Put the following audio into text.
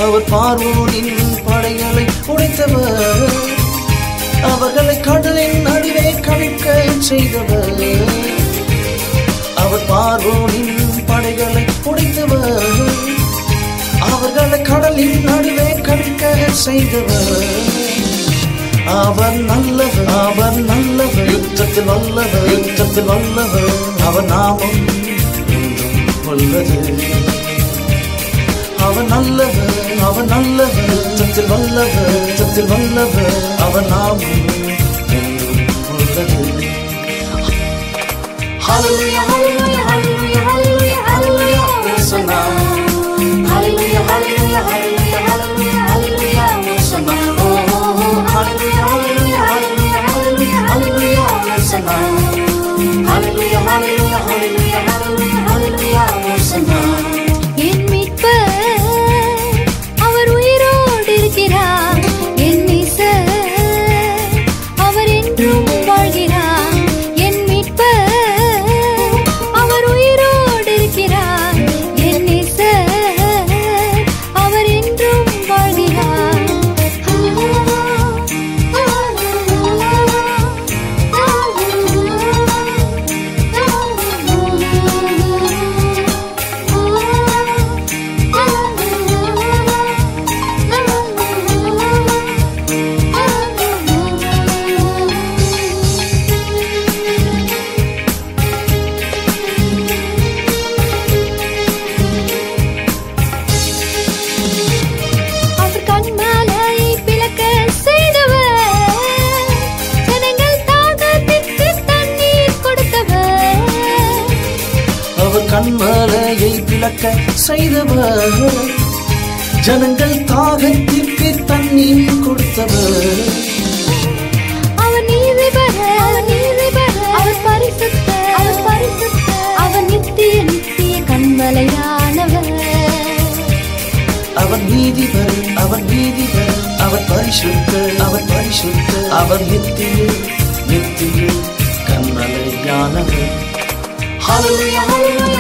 அவர் பார்வோனின் படைகளை உடைத்தவர், அவர்களை கடலின் நடுவே கவிழ்க்க செய்தவர். அவர் பார்வோனின் படைகளை உடைத்தவர், அவர்களை கடலின் நடுவே கவிழ்க்க செய்தவர். அவர் நல்லவர், அவர் நல்லவர், யுத்தத்தில் வல்லவர், யுத்தத்தில் வல்லவர். அவர் நாமம் என்றும் வல்லது. அவர் நல்லவர், அவர் நல்லவர், யுத்தத்தில் வல்லவர், யுத்தத்தில் வல்லவர். அவர் நாமம் என்றும் வல்லது. Hallelujah, hallelujah, hallelujah, hallelujah, hallelujah, Hosanna. Hallelujah, hallelujah, hallelujah, hallelujah, hallelujah, Hosanna. Hallelujah, hallelujah, hallelujah, hallelujah, hallelujah, Hosanna. Hallelujah, hallelujah, hallelujah, hallelujah, hallelujah, Hosanna. என் மீட்பர் அவர் உயிரோடு இருக்கிறார், என் நேசர் அவர் என்றும் வாழ்கிறார். என் மீட்பர் அவர் உயிரோடு இருக்கிறார், என் நேசர் அவர் என்றும் வாழ்கிறார். கண்மலையை பிளக்க செய்தவர், ஜனங்கள் தாகத்திற்கு தண்ணீர் கொடுத்தவர். அவர் நீதிபரர், அவர் நீதிபரர், அவர் பரிசுத்தர், அவர் பரிசுத்தர், அவர் நித்திய நித்திய கண்மலையானவர். அவர் நீதிபரர், அவர் நீதிபரர், அவர் பரிசுத்தர், அவர் பரிசுத்தர், அவர் நித்திய நித்திய கண்மலையானவர். Hallelujah, hallelujah.